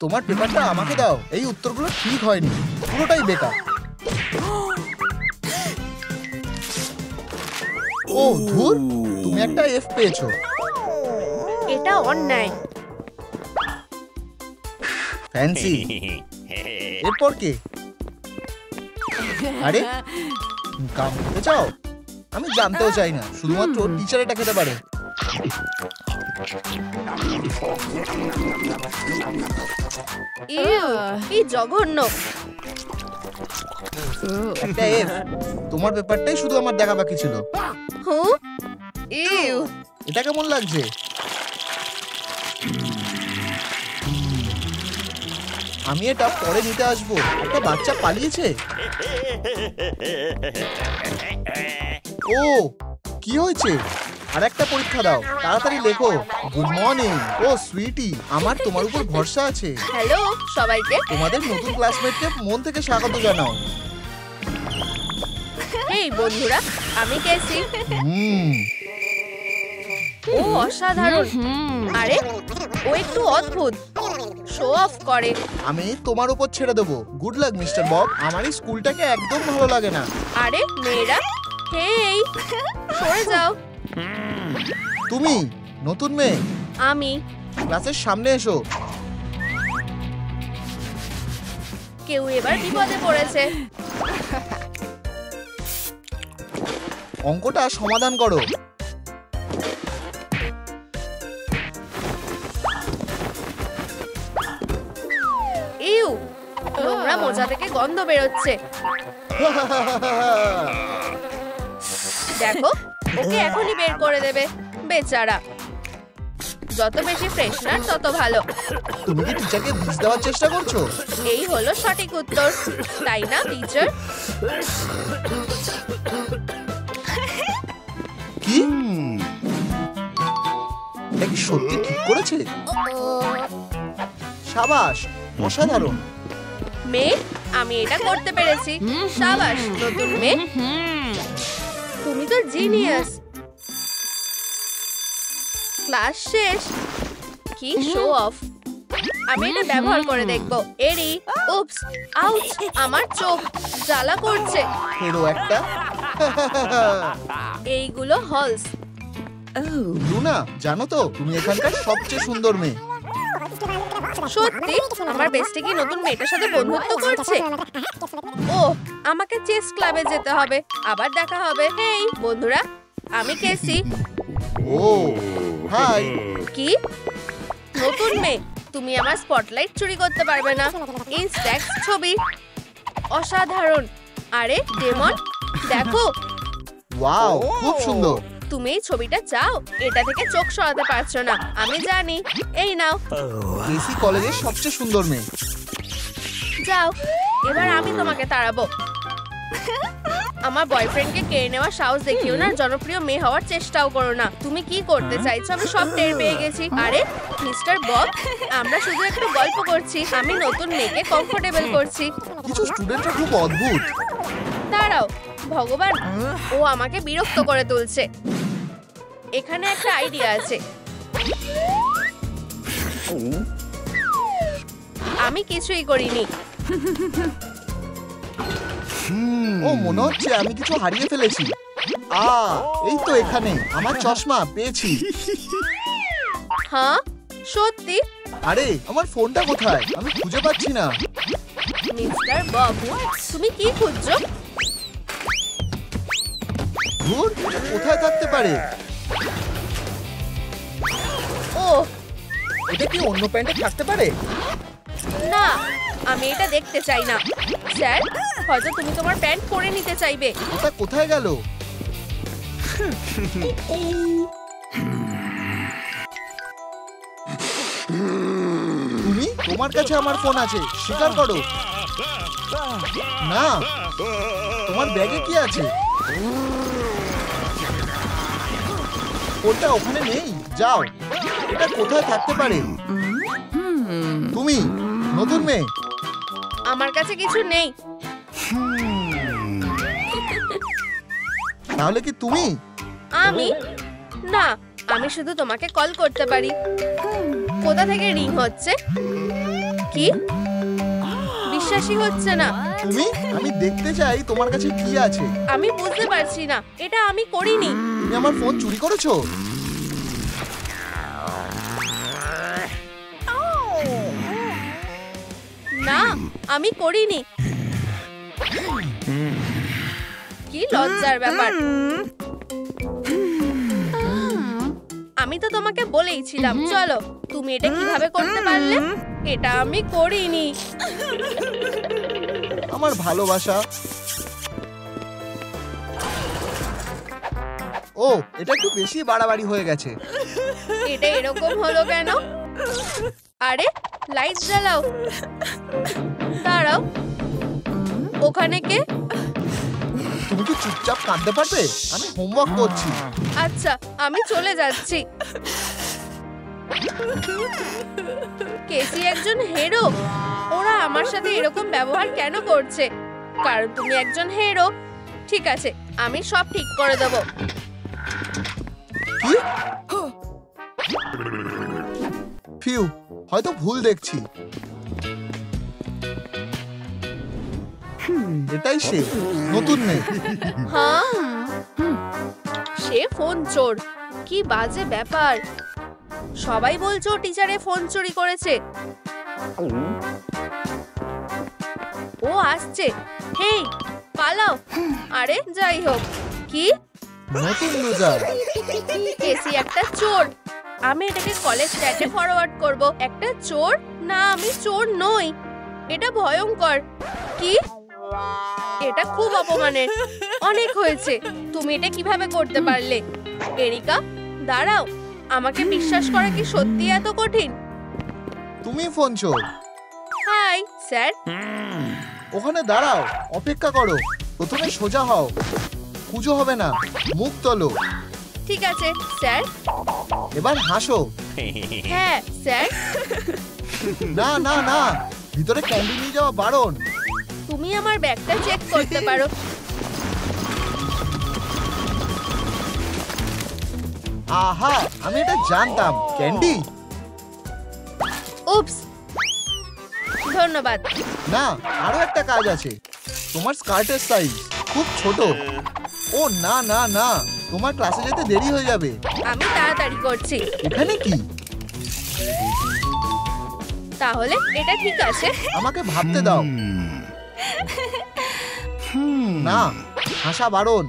তোমার পেপারটা আমাকে দাও। এই উত্তরগুলো ঠিক হয়নি, পুরোটাই বেকার। ও ধুর, তুমি একটা এফ পেয়েছো। এটা অন্যায়। ফ্যান্সি। এরপর কে? আরে কাম করতে চাও? আমি জানতেও চাই না, শুধুমাত্র টিচার এটা খেতে পারে। কি জঘন্য। একটা এফ। তোমার পেপারটাই শুধু আমার দেখা বাকি ছিল। এটা কেমন লাগছে? আমি এটা পরে নিতে আসবো। একটা বাচ্চা পালিয়েছে। ও কি হয়েছে? আর একটা পরীক্ষা দাও, তাড়াতাড়ি লেখো। Good morning. ও সুইটি, আমার তোমার উপর ভরসা আছে। হ্যালো সবাইকে। তোমাদের নতুন ক্লাসমেটকে মন থেকে স্বাগত জানাও। হেই বন্ধুরা, আমি কেসি। ও অসাধারণ। আরে ও একটু অদ্ভুত, শো অফ করে। আমি তোমার উপর ছেড়ে দেবো। Good luck mister Bob. আমার এই স্কুলটাকে একদম ভালো লাগে না। আরে মেয়েরা, হেই সরে যাও। তুমি নতুন মেয়ে? আমি। ক্লাসের সামনে এসো। কেউ এবার বিপদে পড়েছে। অঙ্কটা সমাধান করো। ইউ, নোংরা মোজা থেকে গন্ধ বেরোচ্ছে। দেখো, ওকে এখনই বের করে দেবে, বেচারা। যত বেশি ফ্রেশনার তত ভালো। তুমি কি টিচারকে বুঝ দেওয়ার চেষ্টা করছো? এই হলো সঠিক উত্তর, তাই না টিচার? কি? এটা কি সত্যি ঠিক করেছে? সাবাস, অসাধারণ। মেয়ে, আমি এটা করতে পেরেছি। সাবাস নতুন মেয়ে, তুমি তো জিনিয়াস। ক্লাস শেষ। কি শো অফ। আমি এটা ব্যবহার করে দেখবো। এরি, উপস, আউচ, আমার চোখ জ্বালা করছে। হেরো একটা। এইগুলো হলস। লুনা, জানো তো তুমি এখানকার সবচেয়ে সুন্দর মেয়ে। সত্যি? আমার বেস্টি কি নতুন মেয়েটার সাথে বন্ধুত্ব করছে? ও, আমাকে চেস ক্লাবে যেতে হবে। আবার দেখা হবে। হেই বন্ধুরা, আমি কেসি। ও হাই। কি? নতুন মেয়ে, তুমি আমার স্পটলাইট চুরি করতে পারবে না। ইনস্ট্যাক্স ছবি অসাধারণ। আরে ডেমন, দেখো। ওয়াও, খুব সুন্দর। তুমি এই ছবিটা চাও? এটা থেকে চোখ সরাতে পারছো না, আমি জানি। এই নাও। কেসি কলেজের সবচেয়ে সুন্দর মেয়ে। যাও, এবার আমি তোমাকে তাড়াবো। আমার বয়ফ্রেন্ডকে কেড়ে নেওয়ার সাহস দেখিও না, জনপ্রিয় মেয়ে হওয়ার চেষ্টাও করো না। তুমি কি করতে চাইছো আমি সব টের পেয়ে গেছি। আরে মিস্টার বব, আমরা শুধু একটু গল্প করছি। আমি নতুন মেয়েকে কমফোর্টেবল করছি। কিছু স্টুডেন্টরা খুব অদ্ভুত। দাঁড়াও, ভগবান, ও আমাকে বিরক্ত করে তুলছে। এখানে একটা আইডিয়া আছে। আমি কিছুই করিনি। ও মনে হচ্ছে আমি কিছু হারিয়ে ফেলেছি। এই তো এখানে আমার চশমা পেয়েছি। হ্যাঁ সত্যি? আরে আমার ফোনটা কোথায়? আমি খুঁজে পাচ্ছি না। মিস্টার বব, তুমি কি খুঁজছো? ধুর, কোথায় থাকতে পারে? ও, এটা কি অন্য প্যান্টে থাকতে পারে? না, আমি এটা দেখতে চাই না। স্যার, হয়তো তুমি তোমার প্যান্ট পরে নিতে চাইবে। ওটা কোথায় গেল? তুমি? তোমার কাছে আমার ফোন আছে, স্বীকার করো। না, তোমার ব্যাগে কি আছে? ফোনটা ওখানে নেই। যাও, এটা কোথায় থাকতে পারে? তুমি নতুন মেয়ে। আমার কাছে কিছু নেই। তাহলে কি তুমি? আমি? না, আমি শুধু তোমাকে কল করতে পারি। কোথা থেকে রিং হচ্ছে? কি? বিশ্বাসই হচ্ছে না। আমি দেখতে চাই তোমার কাছে কি আছে। আমি বুঝতে পারছি না, এটা আমি করিনি। তুমি আমার ফোন চুরি করেছো? না, আমি করিনি। কি লজ্জার ব্যাপার। আমি তো তোমাকে বলেইছিলাম। চলো, তুমি এটা কিভাবে করতে পারলে? এটা আমি করিনি। আমার ভালোবাসা। ও, এটা একটু বেশি বাড়াবাড়ি হয়ে গেছে। এটা এরকম হলো কেন? আরে, লাইট জ্বালাও। দাঁড়াও, ওখানে কে? তুমি কি চুপচাপ কাঁদতে পারবে? আমি হোমওয়ার্ক করছি। আচ্ছা, আমি চলে যাচ্ছি। কেসি একজন হিরো। ওরা আমার সাথে এরকম ব্যবহার কেন করছে? কারণ তুমি একজন হিরো। ঠিক আছে, আমি সব ঠিক করে দেব। কি? ফিউ, হয়তো ভুল দেখছি। এটাই সে, নতুন মেয়ে। হ্যাঁ, সে ফোন চোর। কি বাজে ব্যাপার। সবাই বলছো টিচারে ফোন চুরি করেছে। ও আসছে। হেই, পালাও। আরে যাই হোক। কি? নতুন ইউজার। কেসি একটা চোর। আমি এটাকে কলেজ চ্যাটে ফরওয়ার্ড করব। একটা চোর? না, আমি চোর নই। এটা ভয়ঙ্কর। কি? এটা খুব অপমানের। অনেক হয়েছে। তুমি এটা কিভাবে করতে পারলে? এরিকা, দাঁড়াও। আমাকে বিশ্বাস করা কি সত্যি এত কঠিন? তুমি ফোন চোর। Hi sir. ওখানে দাঁড়াও, অপেক্ষা করো। প্রথমে সোজা হও। পুজো হবে না, মুখ তোলো। ঠিক আছে স্যার। এবার হাসো। হ্যাঁ স্যার। না না না, ভিতরে ক্যান্ডি নিয়ে যাওয়া বারণ। তুমি আমার ব্যাগটা চেক করতে পারো। আহা, আমি এটা জানতাম। ক্যান্ডি? উপস, ধন্যবাদ। না, আরো একটা কাজ আছে। তোমার স্কার্টের সাইজ খুব ছোট। ও না না না, তোমার ক্লাসে যেতে দেরি হয়ে যাবে। আমি তাড়াতাড়ি করছি। এখানে কি? তাহলে এটা ঠিক আছে। আমাকে ভাবতে দাও। না, হাসা বারণ।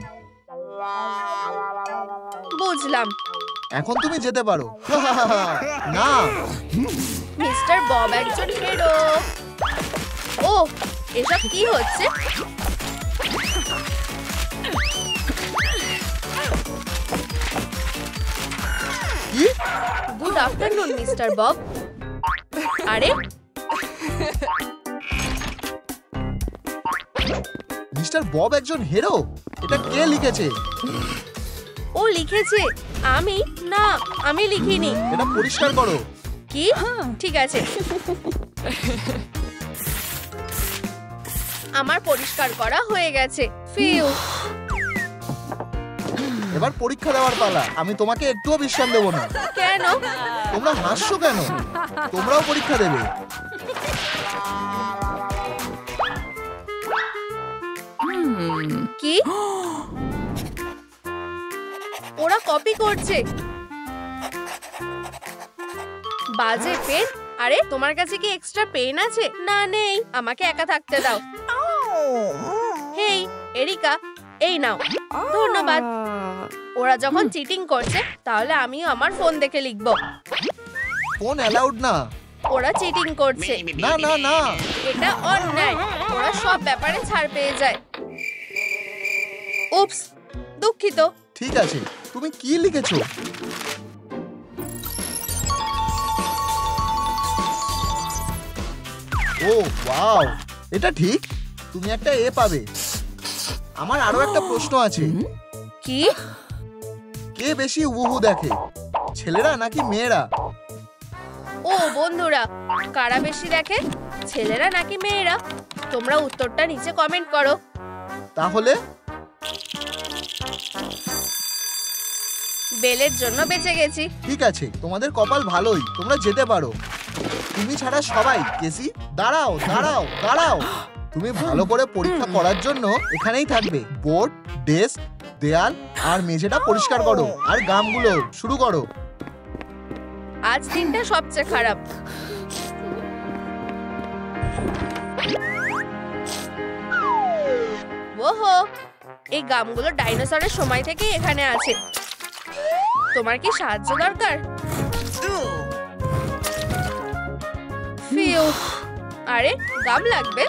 বুঝলাম। এখন তুমি যেতে পারো। না, মিস্টার বব একজন হিরো। ও, এসব কি হচ্ছে? কি? Good afternoon mister Bob. আরে, মিস্টার বব একজন হিরো? এটা কে লিখেছে? ও লিখেছে। আমি না, আমি লিখিনি। এটা পরিষ্কার করো। কি? ঠিক আছে। আমার পরিষ্কার করা হয়ে গেছে। ফিউ। এবার পরীক্ষা দেওয়ার পালা। আমি তোমাকে একটুও বিশ্রাম দেবো না। কেন? তোমরা হাসছো কেন? তোমরাও পরীক্ষা দেবে। কি? ওরা কপি করছে। বাজে পেন। আরে, তোমার কাছে কি এক্সট্রা পেন আছে? না, নেই। আমাকে একা থাকতে দাও। হেই এরিকা, এই নাও। ধন্যবাদ। ওরা যখন চিটিং করছে, তাহলে আমিও আমার ফোন দেখে লিখবো। ফোন অ্যালাউড না। ওরা চিটিং করছে। না না না, এটা অন্যায়। ওরা সব ব্যাপারে ছাড় পেয়ে যায়। উপস, দুঃখিত। ঠিক আছে। তুমি কি লিখেছো? ও ওয়াও, এটা ঠিক। তুমি একটা এ পাবে। আমার আরো একটা প্রশ্ন আছে। কি? কে বেশি উহু দেখে, ছেলেরা নাকি মেয়েরা? ও বন্ধুরা, কারা বেশি দেখে, ছেলেরা নাকি মেয়েরা? তোমরা উত্তরটা নিচে কমেন্ট করো। তাহলে বেলের জন্য বেঁচে গেছি। ঠিক আছে, তোমাদের কপাল ভালোই। তোমরা যেতে পারো। তুমি ছাড়া সবাই। কেসি, দাঁড়াও দাঁড়াও দাঁড়াও। তুমি ভালো করে পরীক্ষা করার জন্য এখানেই থাকবে। বোর্ড, ডেস্ক, দেয়াল আর মেঝেটা পরিষ্কার করো। আর গামগুলো শুরু করো। আজ দিনটা সবচেয়ে খারাপ। ওহো, এই গামগুলো ডাইনোসরের সময় থেকে এখানে আছে। তোমার কি সাহায্য দরকার? ফিউ, আরে গাম লাগবে?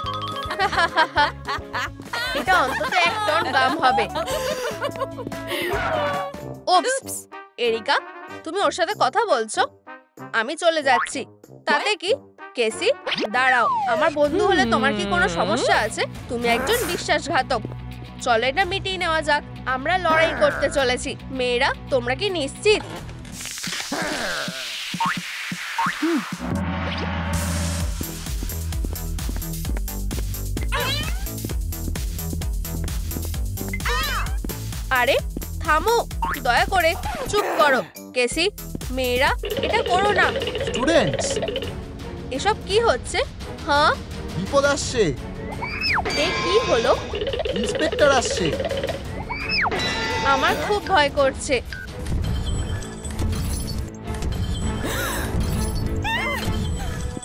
এটা অন্তত 1 টন গাম হবে। উপস, এরিকা, তুমি ওর সাথে কথা বলছো? আমি চলে যাচ্ছি। তাতে কি? কেসি, দাঁড়াও। আমার বন্ধু হলে তোমার কি কোনো সমস্যা আছে? তুমি একজন বিশ্বাসঘাতক। চলো এটা মিটিয়ে নেওয়া যাক। আমরা লড়াই করতে চলেছি। মেয়েরা, তোমরা কি নিশ্চিত? আরে থামো, দয়া করে চুপ করো। কেসি, মেয়েরা, এটা করো না। স্টুডেন্টস, এসব কি হচ্ছে? হ্যাঁ, বিপদ আসছে। এ কি হলো? ইন্সপেক্টর আসছে। আমার খুব ভয় করছে।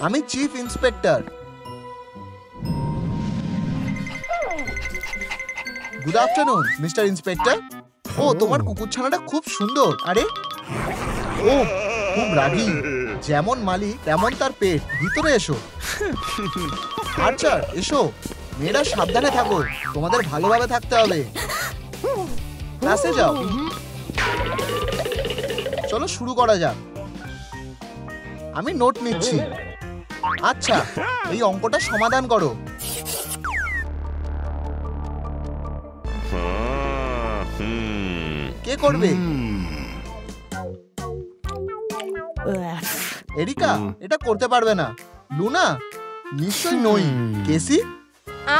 আমি chief inspector. Good afternoon mister inspector. ও, তোমার কুকুরছানাটা খুব সুন্দর। আরে ও খুব রাগী। যেমন মালিক তেমন তার পেট। ভিতরে এসো। আচ্ছা এসো। মেয়েরা সাবধানে থাকো। তোমাদের ভালোভাবে থাকতে হবে। ক্লাসে যাও। চলো শুরু করা যাক। আমি নোট নিচ্ছি। আচ্ছা, এই অঙ্কটা সমাধান করো। কে করবে? এরিকা এটা করতে পারবে না। লুনা, নিশ্চয়ই নই। কেসি,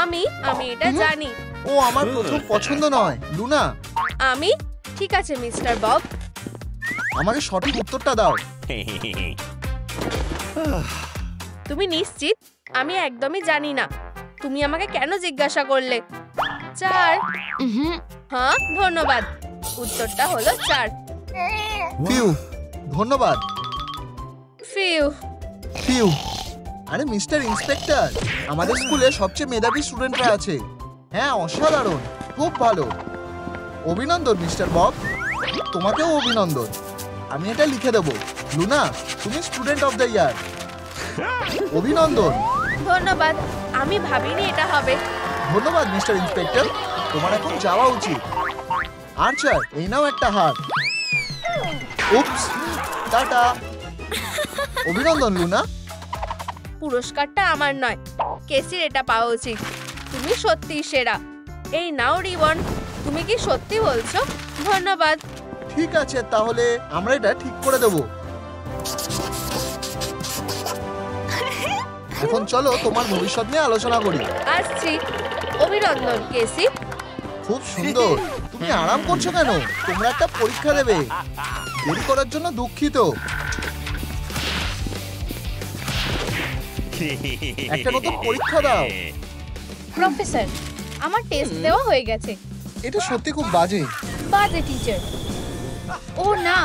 আমি এটা জানি। ও আমার প্রথম পছন্দ নয়। লুনা, আমি? ঠিক আছে মিস্টার বব। আমাকে সঠিক উত্তরটা দাও। তুমি নিশ্চিত? আমি একদমই জানি না। তুমি আমাকে কেন জিজ্ঞাসা করলে? 4। হ্যাঁ, ধন্যবাদ। উত্তরটা হলো 4। ফিউ, ধন্যবাদ। ফিউ। ফিউ। আরে মিস্টার ইন্সপেক্টর, আমাদের স্কুলে সবচেয়ে মেধাবী স্টুডেন্টরা আছে। হ্যাঁ, অসাধারণ, খুব ভালো। অভিনন্দন মিস্টার বব। তোমাকেও অভিনন্দন। আমি এটা লিখে দেবো। লুনা, তুমি স্টুডেন্ট অফ দ্য ইয়ার। অভিনন্দন। ধন্যবাদ। আমি ভাবিনি এটা হবে। ধন্যবাদ মিস্টার ইন্সপেক্টর। তোমার এখন যাওয়া উচিত। আর্চার, এই নাও একটা হাত। উপস, টাটা। অভিনন্দন লুনা। পুরস্কারটা আমার নয়, কেসির এটা পাওয়া উচিত। তুমি সত্যিই সেরা। এই নাও রিবন। তুমি কি সত্যি বলছো? ধন্যবাদ। ঠিক আছে, তাহলে আমরা এটা ঠিক করে দেব। এখন চলো তোমার ভবিষ্যৎ নিয়ে আলোচনা করি। আসছি। অভিনন্দন কেসি। খুব সুন্দর। তুমি আরাম করছো কেন? তোমরা একটা পরীক্ষা দেবে। দেরি করার জন্য দুঃখিত। একটা নতুন পরীক্ষা দাও। প্রফেসর, আমার টেস্ট দেওয়া হয়ে গেছে। এটা সত্যি খুব বাজে। বাজে টিচার। ও না,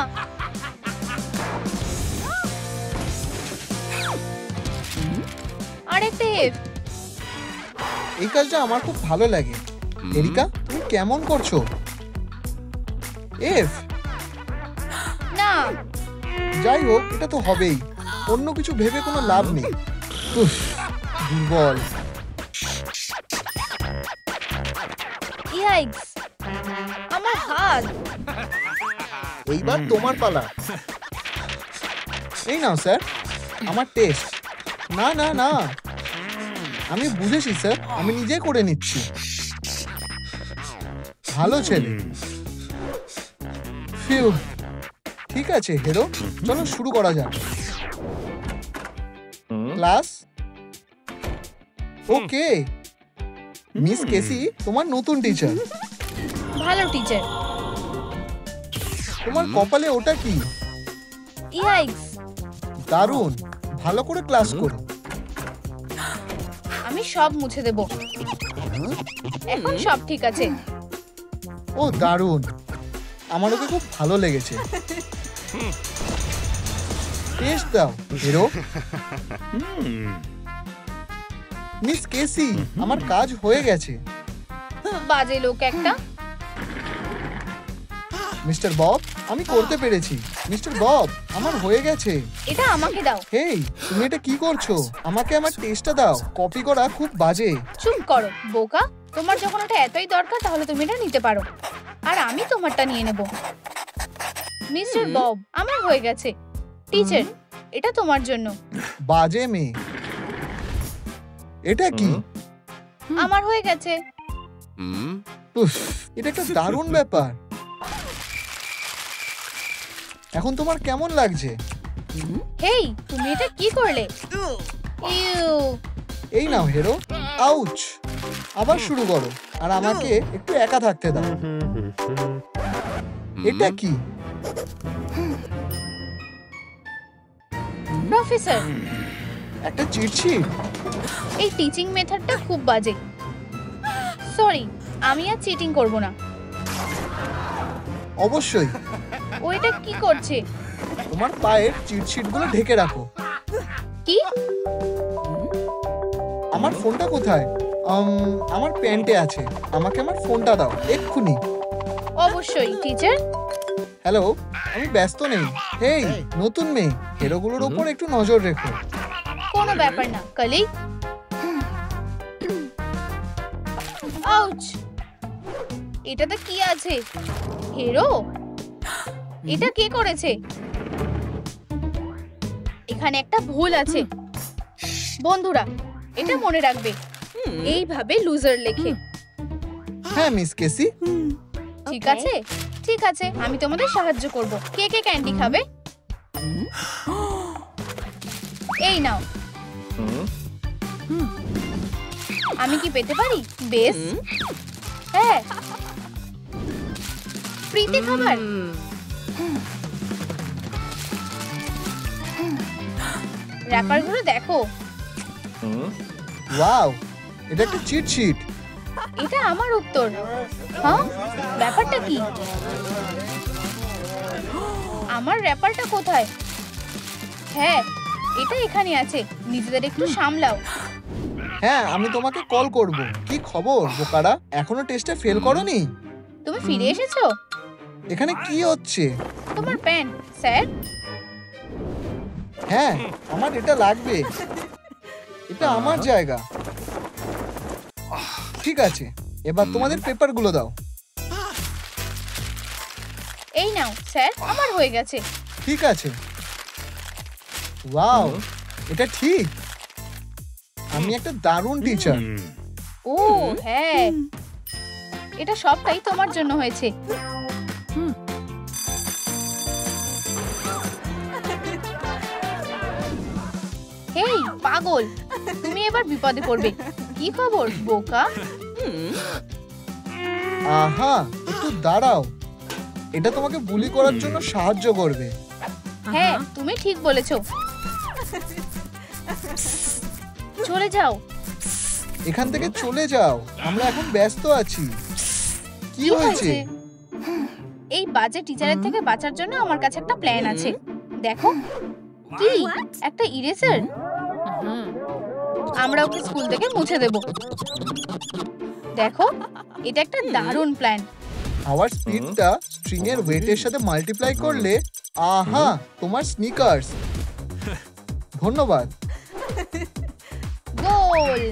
আরেকটা এফ। এই কাজটা আমার খুব ভালো লাগে। এরিকা, তুমি কেমন করছো? এফ। না, যাই হোক, এটা তো হবেই। অন্য কিছু ভেবে কোনো লাভ নেই। উফ, দুর্বল। ইয়াইক্স, আমার হাত। এইবার তোমার পালা। এই নাও স্যার, আমার টেস্ট। না না না, আমি বুঝেছি স্যার, আমি নিজে করে নিচ্ছি। ভালো ছেলে। ফিউ। ঠিক আছে হিরো, চলো শুরু করা যাক। ক্লাস। ওকে, মিস কেসি তোমার নতুন টিচার। ভালো টিচার। তোমার কপালে ওটা কি? ইয়াইক্স, দারুণ। ভালো করে ক্লাস করো। আমি সব মুছে দেব। এখন সব ঠিক আছে। ও দারুণ, আমার ওকে খুব ভালো লেগেছে। টেস্ট দাও হিরো। মিস কেসি, আমার কাজ হয়ে গেছে। বাজে লোক একটা। মিস্টার বব, আমি করতে পেরেছি। মিস্টার বব, আমার হয়ে গেছে। এটা আমাকে দাও। হেই, তুমি এটা কি করছো? আমাকে আমার টেস্টটা দাও। কপি করা খুব বাজে। চুপ করো বোকা। তোমার যখন ওটা এতই দরকার তাহলে তুমি এটা নিতে পারো, আর আমি তোমারটা নিয়ে নেব। মিস্টার বব, আমার হয়ে গেছে। টিচার, এটা তোমার জন্য। বাজে মেয়ে। এটা কি? আমার হয়ে গেছে। উফ, এটা একটা দারুণ ব্যাপার। এখন তোমার কেমন লাগছে? হেই, তুমি এটা কি করলে? ইউ। এই নাও হিরো। আউচ। আবার শুরু করো, আর আমাকে একটু একা থাকতে দাও। এটা কি? প্রফেসর, একটা চিটশিট? এই টিচিং মেথডটা খুব বাজে। সরি, আমি আর চিটিং করব না। অবশ্যই। ও এটা কি করছে? তোমার পায়ের চিটশিটগুলো ঢেকে রাখো। কি? আমার ফোনটা কোথায়? আমার প্যান্টে আছে। আমাকে আমার ফোনটা দাও এক্ষুনি। অবশ্যই টিচার। হ্যালো, আমি ব্যস্ত নেই। হেই, নতুন মেয়ে, হিরোগুলোর ওপর একটু নজর রেখো। কোনো ব্যাপার না কলিগ। আউচ। এটাতে কি আছে? হিরো, এটা কে করেছে? এখানে একটা ভুল আছে। বন্ধুরা, এটা মনে রাখবে, এইভাবে লুজার লেখে। হ্যাঁ মিস কেসি। ঠিক আছে, ঠিক আছে, আমি তোমাদের সাহায্য করব। কে কে ক্যান্ডি খাবে? এই নাও। আমি কি পেতে পারি? বেশ, হ্যাঁ। প্রীতি খাবার। র্যাপারগুলো দেখো। ওয়াও, এটা একটা চিটশিট। এটা আমার উত্তর। হ্যাঁ, ব্যাপারটা কি? আমার র্যাপারটা কোথায়? হ্যাঁ, এটা এখানে আছে। নিজেদের একটু সামলাও। হ্যাঁ, আমি তোমাকে কল করব। কি খবর বোকারা? এখনো টেস্টে ফেল করোনি? তুমি ফিরে এসেছো? এখানে কি হচ্ছে? তোমার প্যান্ট, স্যার। হ্যাঁ, আমার এটা লাগবে। এটা আমার জায়গা। ঠিক আছে, এবার তোমাদের পেপারগুলো দাও। এই নাও স্যার, আমার হয়ে গেছে। ঠিক আছে। ওয়াও, এটা ঠিক। আমি একটা দারুণ টিচার। ও হ্যাঁ, এটা সবটাই তোমার জন্য হয়েছে। হেই পাগল, তুমি এবার বিপদে পড়বে। কি খবর বোকা? আহা, একটু দাঁড়াও। এটা তোমাকে বুলি করার জন্য সাহায্য করবে। হ্যাঁ, তুমি ঠিক বলেছো। চলে যাও। এখান থেকে চলে যাও, আমরা এখন ব্যস্ত আছি। কি হয়েছে? এই বাজে টিচারের থেকে বাঁচার জন্য আমার কাছে একটা প্ল্যান আছে। দেখো, কি একটা ইরেজার। আমরা ওকে স্কুল থেকে মুছে দেব। দেখো, এটা একটা দারুণ প্ল্যান। আওয়ার স্পিডটা স্ট্রিং এর ওয়েটের সাথে মাল্টিপ্লাই করলে, আহা, তোমার স্নিকার্স। ধন্যবাদ। গোল।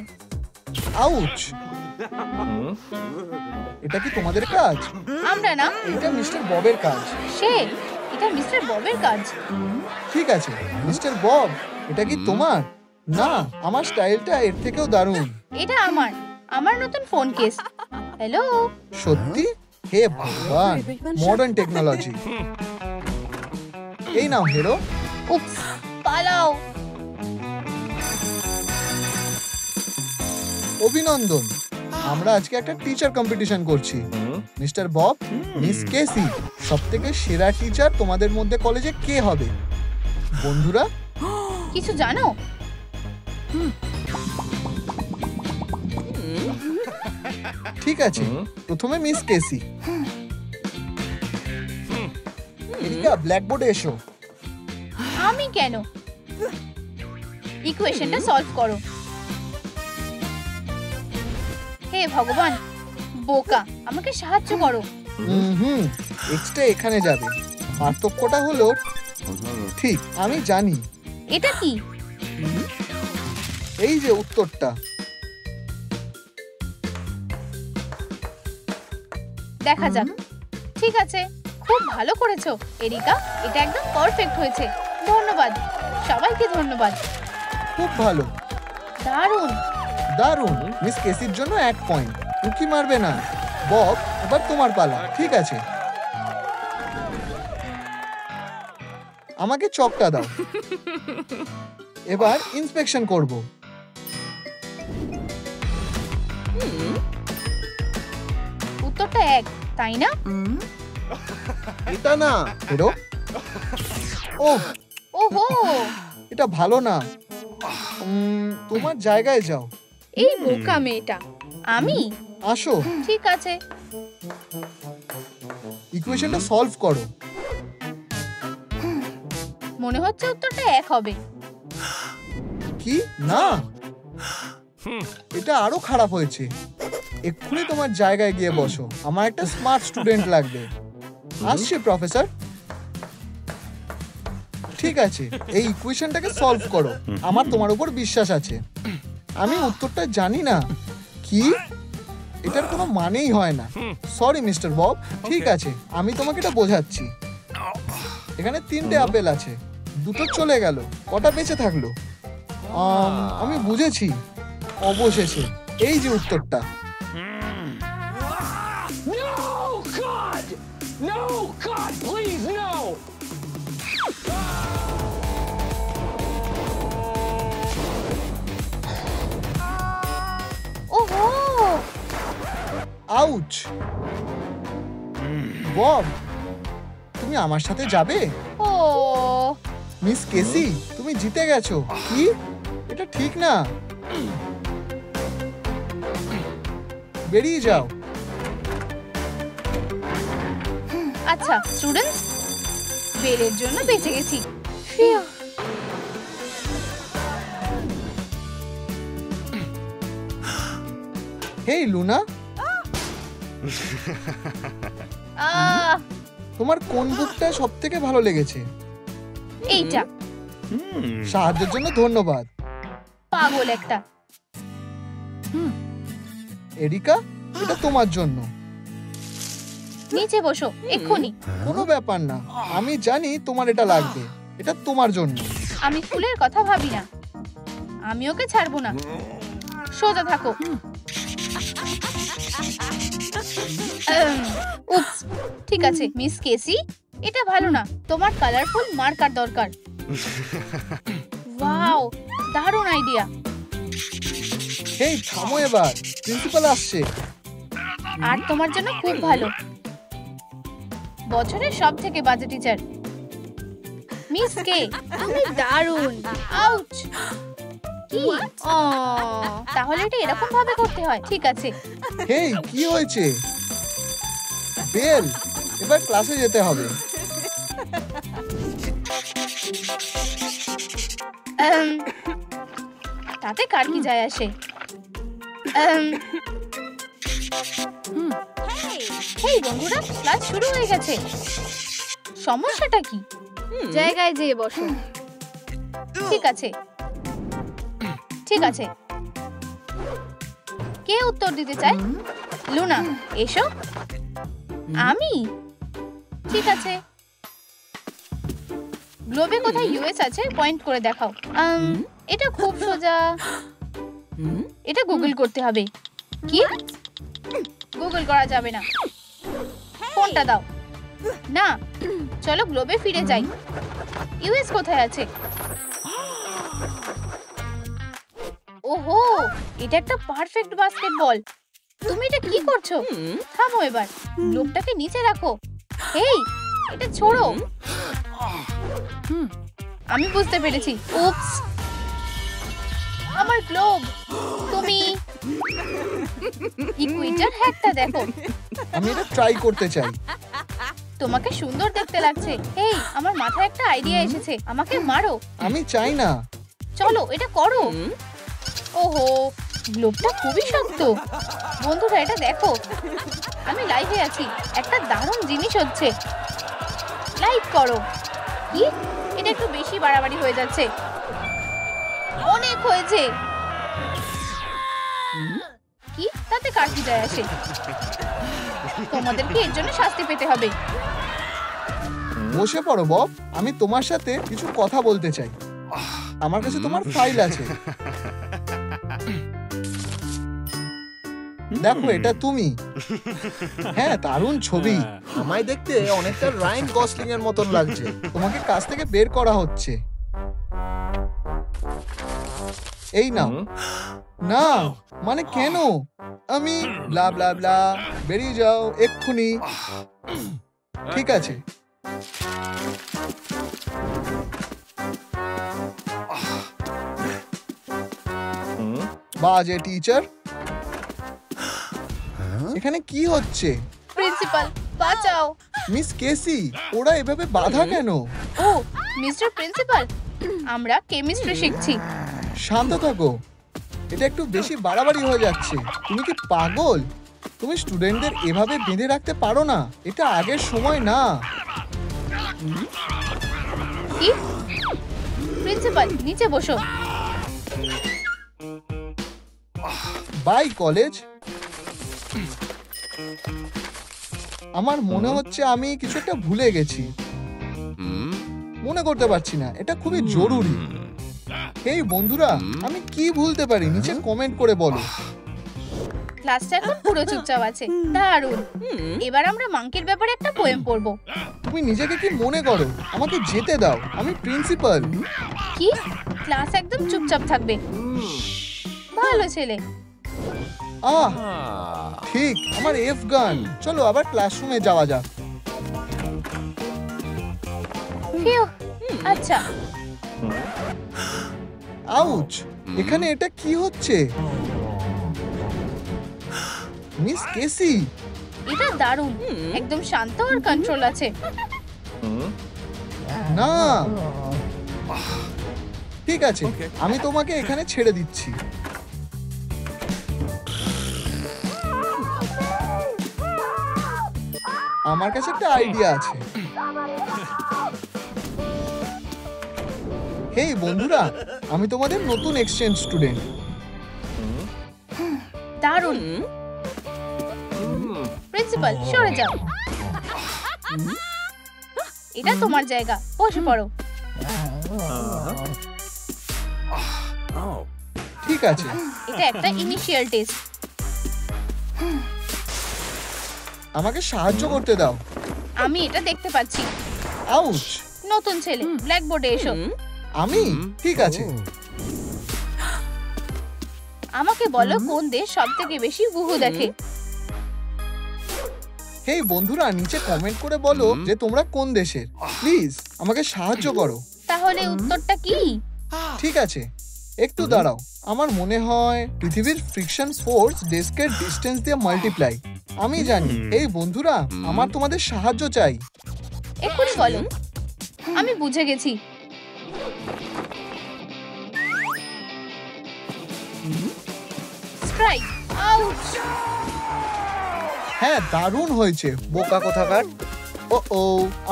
আউচ। এটা কি তোমাদের কাজ? আমরা না, এটা মিস্টার ববের কাজ। সে এটা মিস্টার ববের কাজ। ঠিক আছে মিস্টার বব, এটা কি তোমার? না, আমার স্টাইলটা এর থেকেও দারুণ। এটা আমার নতুন ফোন কেস। হ্যালো। সত্যি? হে ভগবান, মডার্ন টেকনোলজি। এই নাও হিরো। উপস, পালাও। অভিনন্দন, আমরা আজকে একটা টিচার কম্পিটিশন করছি। মিস্টার বব, মিস কেসি, সবথেকে সেরা টিচার তোমাদের মধ্যে কলেজে কে হবে? বন্ধুরা, কিছু জানো? ঠিক আছে, প্রথমে মিস কেসি। এরিকা, ব্ল্যাকবোর্ডে এসো। আমি কেন? ইকুয়েশনটা সলভ করো। হে ভগবান, বোকা, আমাকে সাহায্য করো। এক্সটা এখানে যাবে। পার্থক্যটা হলো ঠিক, আমি জানি। এটা কি? এই যে উত্তরটা। দেখা যাক। ঠিক আছে, খুব ভালো করেছো এরিকা, এটা একদম পারফেক্ট হয়েছে। ধন্যবাদ, সবাইকে ধন্যবাদ। খুব ভালো, দারুণ। দারুণ। মিস কেসির জন্য 1 পয়েন্ট। উকি মারবে না। বব, এবার তোমার পালা। ঠিক আছে, আমাকে চকটা দাও। এবার ইন্সপেকশন করব। উত্তরটা 1, তাই না? এটা না, ফেরো। ওহ, ওহো, এটা ভালো না। তোমার জায়গায় যাও। এই বোকা মেয়েটা। আমি? আসো, ঠিক আছে। ইকুয়েশনটা সলভ করো। মনে হচ্ছে উত্তরটা 1 হবে। কি না, এটা আরো খারাপ হয়েছে। এক্ষুনি তোমার জায়গায় গিয়ে বসো। আমার একটা স্মার্ট স্টুডেন্ট লাগবে। আসছে প্রফেসর। ঠিক আছে, এই ইকুয়েশনটাকে সলভ করো। আমার তোমার উপর বিশ্বাস আছে। আমি উত্তরটা জানি না। কি? এটার কোনো মানেই হয় না। Sorry mister Bob. ঠিক আছে, আমি তোমাকে এটা বোঝাচ্ছি। এখানে 3টে আপেল আছে, 2টো চলে গেল, কটা বেঁচে থাকলো? আমি বুঝেছি। অবশেষে এই যে উত্তরটা। No, God, please, no! ওহো, আউচ! বব, তুমি আমার সাথে যাবে? ও মিস কেসি, তুমি জিতে গেছো। কি? এটা ঠিক না। বেরিয়ে যাও। আচ্ছা স্টুডেন্টস, বেলের জন্য বেঁচে গেছি। হেই লুনা, আহ, তোমার কোন বুকটা সব থেকে ভালো লেগেছে? এইটা। সাহায্যের জন্য ধন্যবাদ। পাগল একটা। এরিকা, এটা তোমার জন্য। নিচে বসো এক্ষুনি। কোনো ব্যাপার না, আমি জানি তোমার এটা লাগবে। এটা তোমার জন্য। আমি ফুলের কথা ভাবি না। আমি ওকে ছাড়বো না। সোজা থাকো। উপস, ঠিক আছে মিস কেসি, এটা ভালো না। তোমার কালারফুল মার্কার দরকার। ওয়াও, দারুণ আইডিয়া। হেই থামো এবার, প্রিন্সিপাল আসছে। আর তোমার জন্য খুব ভালো। বছরের সব থেকে বাজে টিচার। মিস কে, তুমি দারুণ। আউচ। কি? তাহলে এটা এরকম ভাবে করতে হয়। ঠিক আছে। হেই, কি হয়েছে? বেল, এবার ক্লাসে যেতে হবে। তাতে কার কি যায় আসে? হেই বন্ধুরা, ক্লাস শুরু হয়ে গেছে। সমস্যাটা কি? জায়গায় যেয়ে বসো। ঠিক আছে, ঠিক আছে। কে উত্তর দিতে চায়? লুনা, এসো। আমি? ঠিক আছে। গ্লোবে কোথায় ইউএস আছে পয়েন্ট করে দেখাও। এটা খুব সোজা। এটা গুগল করতে হবে। কি? গুগল করা যাবে না। ফোনটা দাও। না, চলো গ্লোবে ফিরে যাই। ইউএস কোথায় আছে? ওহো, এটা একটা পারফেক্ট বাস্কেটবল। তুমি এটা কি করছো? থামো এবার। গ্লোবটাকে নিচে রাখো। এই, এটা ছোড়ো। আমি বুঝতে পেরেছি। উপস, আমার গ্লোব। তুমি ইকুয়েটর হ্যাকটা দেখো। আমি এটা ট্রাই করতে চাই। তোমাকে সুন্দর দেখতে লাগছে। এই, আমার মাথায় একটা আইডিয়া এসেছে। আমাকে মারো। আমি চাই না। চলো, এটা করো। ওহো, গ্লোবটা খুবই শক্ত। বন্ধুরা, এটা দেখো। আমি লাইভে আছি। একটা দারুণ জিনিস হচ্ছে। লাইভ করো। কি? এটা একটু বেশি বাড়াবাড়ি হয়ে যাচ্ছে। অনেক হয়েছে। কি? তাতে কার কি যায় আসে? তোমাদেরকে এর জন্য শাস্তি পেতে হবে। বসে পড়ো বব, আমি তোমার সাথে কিছু কথা বলতে চাই। আমার কাছে তোমার ফাইল আছে। দেখো, এটা তুমি। হ্যাঁ, দারুণ ছবি। আমায় দেখতে অনেকটা রায়ান গসলিং এর মতন লাগছে। তোমাকে কাজ থেকে বের করা হচ্ছে। এই নাও। না, মানে কেন? আমি ব্লা ব্লা ব্লা। বেরিয়ে যাও এক্ষুনি। ঠিক আছে। বাজে টিচার। এখানে কি হচ্ছে? প্রিন্সিপাল, বাঁচাও। মিস কেসি, ওরা এভাবে বাধা কেন? ও, মিস্টার প্রিন্সিপাল, আমরা কেমিস্ট্রি শিখছি। শান্ত থাকো। এটা একটু বেশি বাড়াবাড়ি হয়ে যাচ্ছে। তুমি কি পাগল? তুমি স্টুডেন্টদের এভাবে বেঁধে রাখতে পারো না। এটা আগের সময় না। কি? প্রিন্সিপাল, নিচে বসো। Bye college. আমার মনে হচ্ছে আমি কিছু একটা ভুলে গেছি। মনে করতে পারছি না। এটা খুবই জরুরি। এই বন্ধুরা, আমি কি ভুলতে পারি? নিচে কমেন্ট করে বলো। ক্লাসটা এখন পুরো চুপচাপ আছে। দারুণ। এবার আমরা মাংকির ব্যাপারে একটা পোয়েম পড়বো। তুমি নিজেকে কি মনে করো? আমাকে যেতে দাও, আমি প্রিন্সিপাল। কি? ক্লাস একদম চুপচাপ থাকবে। ভালো ছেলে। আহ, ঠিক, আমার এফ গান। চলো আবার ক্লাসরুমে যাওয়া যাক। ফিউ, আচ্ছা। আউচ, এখানে এটা কি হচ্ছে? মিস কেসি। এটা দারুণ। একদম শান্ত আর কন্ট্রোল আছে। না, ঠিক আছে, আমি তোমাকে এখানে ছেড়ে দিচ্ছি। আমার কাছে একটা আইডিয়া আছে। হেই বন্ধুরা, আমি তোমাদের নতুন এক্সচেঞ্জ স্টুডেন্ট। দারুণ। প্রিন্সিপাল, সরে যাও। এটা তোমার জায়গা। বসে পড়ো। ঠিক আছে। এটা একটা ইনিশিয়াল টেস্ট। আমাকে সাহায্য করতে দাও। আমি এটা দেখতে পাচ্ছি। আউচ। নতুন ছেলে, ব্ল্যাকবোর্ডে এসো। আমি? ঠিক আছে। আমাকে বলো, কোন দেশ সবথেকে বেশি বুহু দেখে? হেই বন্ধুরা, নিচে কমেন্ট করে বলো যে তোমরা কোন দেশের। প্লিজ আমাকে সাহায্য করো। তাহলে উত্তরটা কি? ঠিক আছে, একটু দাঁড়াও। আমার মনে হয় পৃথিবীর ফ্রিকশন ফোর্স ডেস্কের ডিসটেন্স দিয়ে মাল্টিপ্লাই। আমি জানি। এই বন্ধুরা, আমার তোমাদের সাহায্য চাই। এক্ষুনি বলো। আমি বুঝে গেছি। স্ট্রাইক। আউট। হ্যাঁ, দারুণ হয়েছে। বোকা কোথাকার। ও,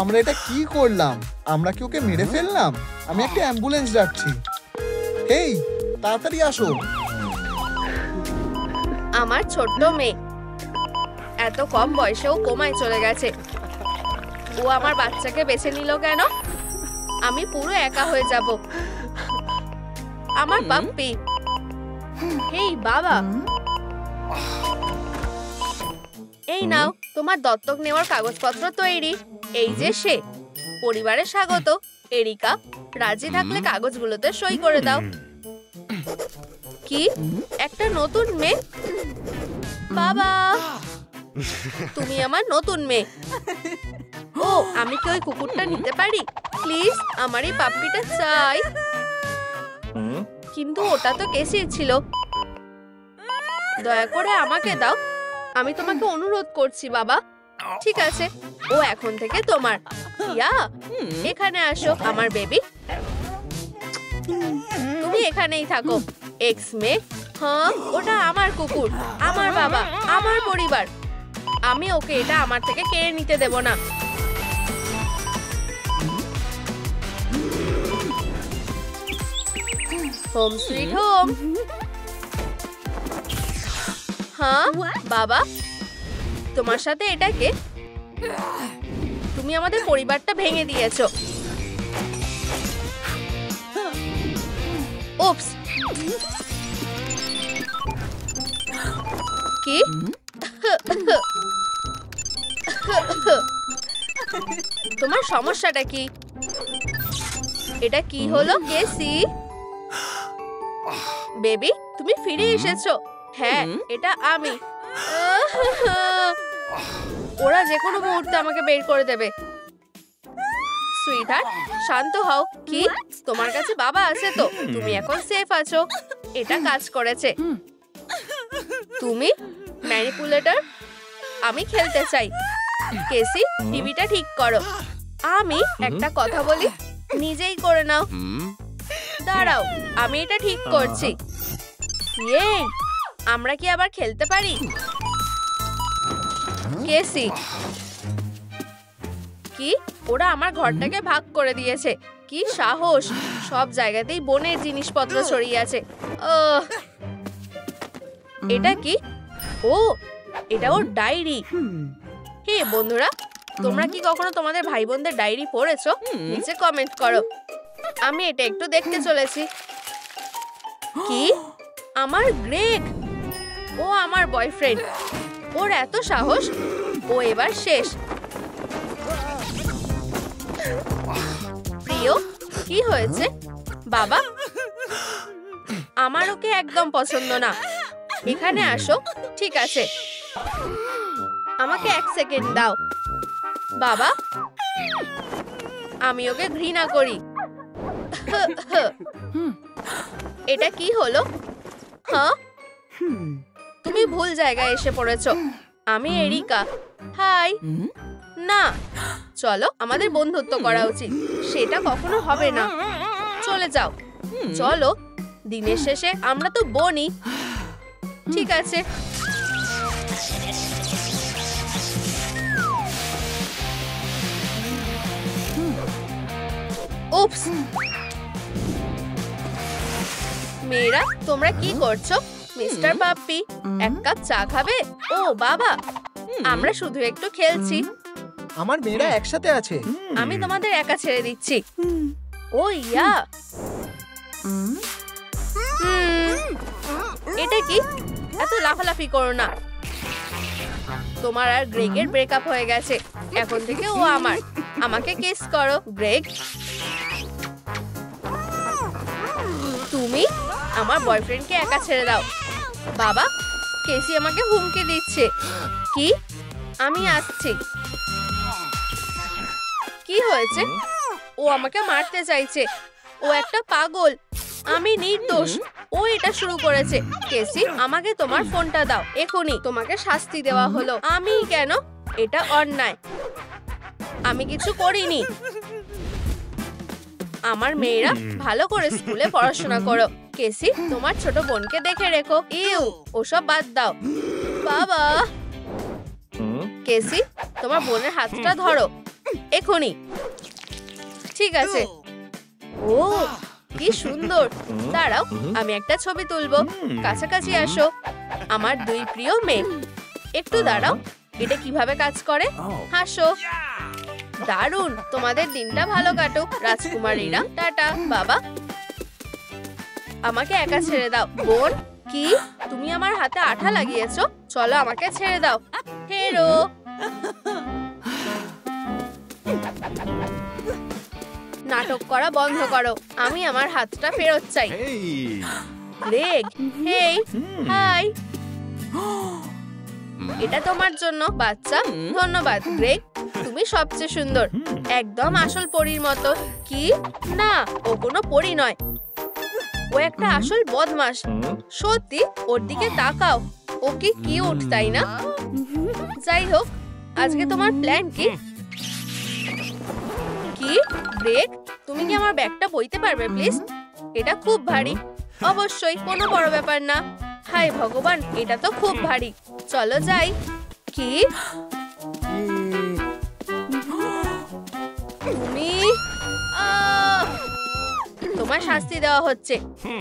আমরা এটা কি করলাম? আমরা কি ওকে মেরে ফেললাম? আমি একটা অ্যাম্বুলেন্স ডাকছি। হেই, তাড়াতাড়ি আসো। আমার ছোট্ট মেয়ে এত কম বয়সেও কোমায় চলে গেছে। ও আমার বাচ্চাকে বেছে নিল কেন? আমি পুরো একা হয়ে যাব। আমার পাপ্পি। হেই বাবা, এই নাও, তোমার দত্তক নেওয়ার কাগজপত্র তৈরি। এই যে সে। পরিবারে স্বাগত। এরিকা, রাজি থাকলে কাগজগুলোতে সই করে দাও। কি? একটা নতুন মেয়ে? বাবা, তুমি আমার নতুন মেয়ে। ও ও আমি কি ওই কুকুরটা নিতে পারি? প্লিজ আমার এই পাপ্পিটা চাই। কিন্তু ওটা তো কেসির ছিল। দয়া করে আমাকে দাও, আমি তোমাকে অনুরোধ করছি বাবা। ঠিক আছে, ও এখন থেকে তোমার। ইয়া এখানে আসো আমার বেবি। তুমি এখানেই থাকো। এক্স মে। হ্যাঁ ওটা আমার কুকুর, আমার বাবা, আমার পরিবার। আমি ওকে এটা আমার থেকে কেড়ে নিতে দেব না। Home sweet home. হ্যাঁ বাবা, তোমার সাথে এটা কে? তুমি আমাদের পরিবারটা ভেঙে দিয়েছো। উপস। কি? তোমার সমস্যাটা কি? এটা কি হলো কেসি? বেবি তুমি ফিরে এসেছো। হ্যাঁ এটা আমি। ওরা যে কোনো মুহূর্তে আমাকে বের করে দেবে। সুইটহার্ট শান্ত হও। কি তোমার কাছে বাবা আছে তো? তুমি এখন সেফ আছো। এটা কাজ করেছে। তুমি ম্যানিপুলেটর। আমি খেলতে চাই। কেসি টিভিটা ঠিক করো। আমি একটা কথা বলি, নিজেই করে নাও। দাঁড়াও আমি এটা ঠিক করছি। ইয়ে আমরা কি আবার খেলতে পারি? কেসি কি ওরা আমার ঘরটাকে ভাগ করে দিয়েছে? কি সাহস! সব জায়গাতেই বোনের জিনিসপত্র ছড়িয়ে আছে। এটা কি? ও এটা ওর ডায়েরি। হে বন্ধুরা, তোমরা কি কখনো তোমাদের ভাই বোনদের ডায়েরি পড়েছো? নিচে কমেন্ট করো। আমি এটা একটু দেখতে চলেছি। কি আমার গ্রেগ, ও আমার বয়ফ্রেন্ড। ওর এত সাহস, ও এবার শেষ। প্রিয় কি হয়েছে বাবা? আমার ওকে একদম পছন্দ না। এখানে আসো। ঠিক আছে, আমাকে 1 সেকেন্ড দাও। বাবা আমি ওকে ঘৃণা করি। এটা কি হলো? হ্যাঁ তুমি ভুল জায়গায় এসে পড়েছো। আমি এরিকা। হাই। না চলো আমাদের বন্ধুত্ব করা উচিত। সেটা কখনো হবে না। চলে যাও। চলো, দিনের শেষে আমরা তো বোনই। ঠিক আছে। উপস। মেয়েরা তোমরা কি করছো? মিস্টার পাপ্পি 1 কাপ চা খাবে? ও বাবা, আমরা শুধু একটু খেলছি। আমার মেয়েরা একসাথে আছে। আমি তোমাদের একা ছেড়ে দিচ্ছি। ও ইয়া এটা কি? এত লাফালাফি করো না। তোমার আর গ্রেগের ব্রেকআপ হয়ে গেছে। এখন থেকে ও আমার। আমাকে কিস করো গ্রেগ। তুমি আমার বয়ফ্রেন্ডকে একা ছেড়ে দাও। বাবা কেসি আমাকে হুমকি দিচ্ছে। কি? আমি আসছি। কি হয়েছে? ও আমাকে মারতে চাইছে। ও একটা পাগল। আমি নির্দোষ। ও এটা শুরু করেছে। কেসি আমাকে তোমার ফোনটা দাও এখনই। তোমাকে শাস্তি দেওয়া হলো। আমি কেন? এটা অন্যায়। আমি কিছু করিনি। আমার মেয়েরা ভালো করে স্কুলে পড়াশোনা করো। কেসি তোমার ছোট বোনকে দেখে রেখো। ইউ ওসব বাদ দাও। বাবা কেসি তোমার বোনের হাতটা ধরো এখনই। ঠিক আছে। ও কি সুন্দর। দাঁড়াও আমি একটা ছবি তুলবো। কাছাকাছি আসো। আমার 2 প্রিয় মেয়ে। একটু দাঁড়াও, এটা কিভাবে কাজ করে? হাসো। দারুণ। তোমাদের দিনটা ভালো কাটুক রাজকুমারীরা। টাটা। বাবা আমাকে একা ছেড়ে দাও। বোন কি তুমি আমার হাতে আঠা লাগিয়েছো? চলো আমাকে ছেড়ে দাও। হেরো। নাটক করা বন্ধ করো। আমি আমার হাতটা ফেরত চাই। Hey! Greg hey hi. এটা তোমার জন্য বাচ্চা। ধন্যবাদ গ্রেগ, তুমি সবচেয়ে সুন্দর, একদম আসল পরীর মতো। কি না, ও কোনো পরী নয়, ও একটা আসল বদমাশ। সত্যি, ওর দিকে তাকাও, ও কি কিউট তাই না? যাই হোক, আজকে তোমার প্ল্যান কি? কি গ্রেগ, তুমি কি আমার ব্যাগটা বইতে পারবে প্লিজ? এটা খুব ভারী। অবশ্যই, কোনো বড় ব্যাপার না। হায় ভগবান, এটা তো খুব ভারী। চলো যাই। কি তুমি তোমার শাস্তি দেওয়া হচ্ছে।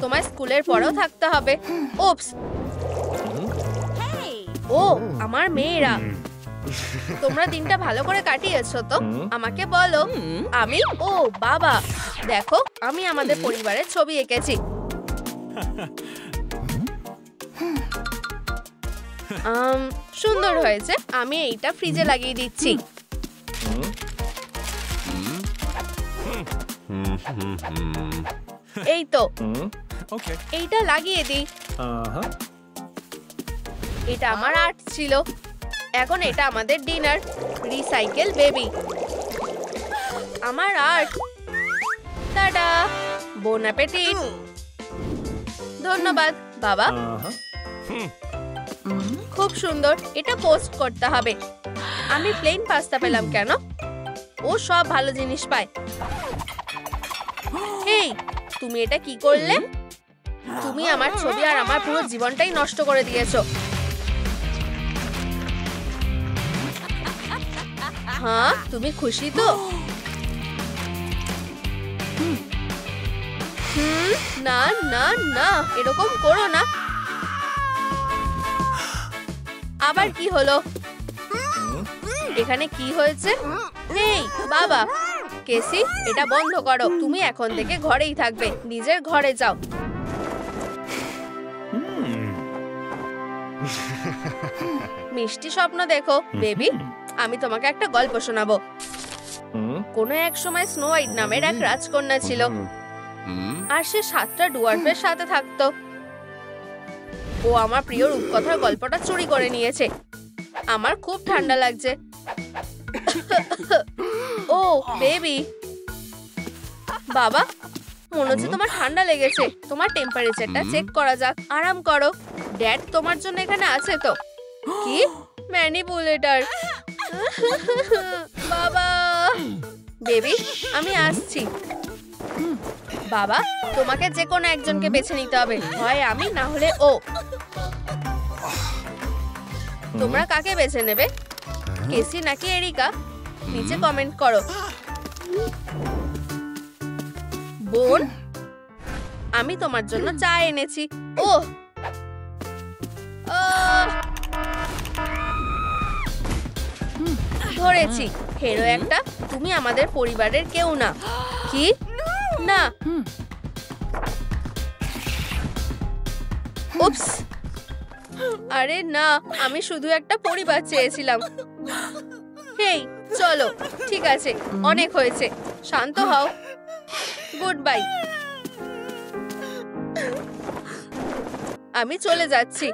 তোমার স্কুলের পরেও থাকতে হবে। ওপস। ও আমার মেয়েরা, তোমরা দিনটা ভালো করে কাটিয়েছো তো? আমাকে বলো। আমি ও বাবা, দেখো আমি আমাদের পরিবারের ছবি এঁকেছি। সুন্দর হয়েছে। আমি এইটা ফ্রিজে লাগিয়ে দিচ্ছি। এই তো, এইটা লাগিয়ে দিই। এটা আমার আর্ট ছিল, এখন এটা আমাদের ডিনার। রিসাইকেল বেবি, আমার আর্ট। টাটা, বোন অ্যাপেটিট। ধন্যবাদ বাবা। খুব সুন্দর, এটা পোস্ট করতে হবে। আমি প্লেন পাস্তা পেলাম কেন? ও সব ভালো জিনিস পায়। হেই, তুমি এটা কি করলে? তুমি আমার ছবি আর আমার পুরো জীবনটাই নষ্ট করে দিয়েছো। হ্যাঁ, তুমি খুশি তো? না না না, এরকম করো না। আবার কি হলো? এখানে কি হয়েছে? এই বাবা, কেসি, এটা বন্ধ করো। তুমি এখন থেকে ঘরেই থাকবে, নিজের ঘরে যাও। মিষ্টি স্বপ্ন দেখো বেবি। আমি তোমাকে একটা গল্প শোনাবো। কোনো এক সময় স্নো হোয়াইট নামের এক রাজকন্যা ছিল, আর সে 7টা ডুয়ার্ফের সাথে থাকতো। ও আমার প্রিয় রূপকথার গল্পটা চুরি করে নিয়েছে। আমার খুব ঠান্ডা লাগছে। ও বেবি, বাবা, মনে হচ্ছে তোমার ঠান্ডা লেগেছে। তোমার টেম্পারেচারটা চেক করা যাক। আরাম করো, ড্যাড তোমার জন্য এখানে আছে তো। কি ম্যানিপুলেটর? বাবা, বেবি আমি আসছি। বাবা, তোমাকে যে কোনো একজনকে বেছে নিতে হবে, হয় আমি না হলে ও। তোমরা কাকে বেছে নেবে, কেসি নাকি এরিকা? নিচে কমেন্ট করো। বোন, আমি তোমার জন্য চা এনেছি। ও ধরেছি, হেরো একটা। তুমি আমাদের পরিবারের কেউ না। কি না? উপস, আরে না, আমি শুধু একটা পরিবার চেয়েছিলাম। হেই চলো, ঠিক আছে, অনেক হয়েছে, শান্ত হও। Good bye. আমি চলে যাচ্ছি।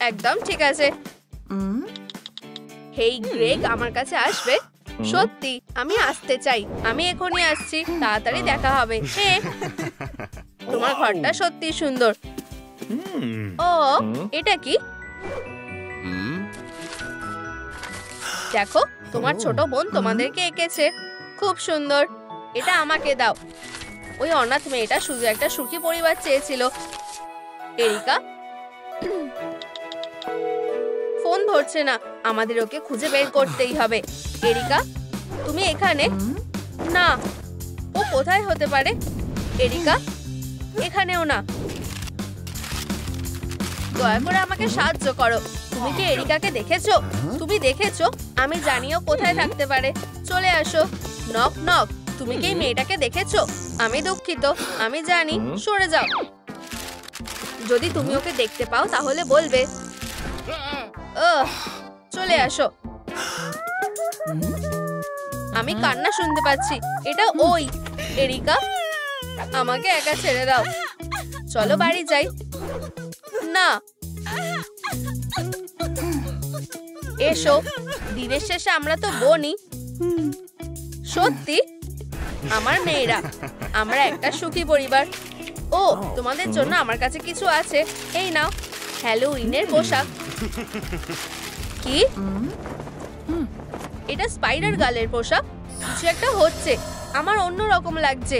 একদম ঠিক আছে। হেই গ্রেগ, আমার কাছে আসবে? সত্যি, আমি আসতে চাই। আমি এখনই আসছি, তাড়াতাড়ি দেখা হবে। তোমার ঘরটা সত্যি সুন্দর। ও এটা কি? দেখো, তোমার ছোট বোন তোমাদেরকে এঁকেছে। খুব সুন্দর। এটা আমাকে দাও। ওই অনাথ মেয়েটা শুধু একটা সুখী পরিবার চেয়েছিল। এরিকা ফোন ধরছে না, আমাদের ওকে খুঁজে বের করতেই হবে। এরিকা, তুমি এখানে? না, ও কোথায় হতে পারে? এরিকা, এখানেও না। দয়া করে আমাকে সাহায্য করো। তুমি কি এরিকাকে দেখেছো? তুমি দেখেছো? আমি জানিও কোথায় থাকতে পারে। চলে আসো। Knock knock. তুমি কি এই মেয়েটাকে দেখেছো? আমি দুঃখিত, আমি জানি। সরে যাও। যদি তুমি ওকে দেখতে পাও তাহলে বলবে। চলে আসো। আমি কান্না শুনতে পাচ্ছি। এটা ওই। এরিকা, আমাকে একা ছেড়ে দাও। চলো বাড়ি যাই। না, এসো, দিনের শেষে আমরা তো বোনই। সত্যি আমার মেয়েরা, আমরা একটা সুখী পরিবার। ও, তোমাদের জন্য আমার কাছে কিছু আছে, এই নাও হ্যালোউইনের পোশাক। কি এটা স্পাইডার গার্লের পোশাক? কিছু একটা হচ্ছে, আমার অন্য রকম লাগছে।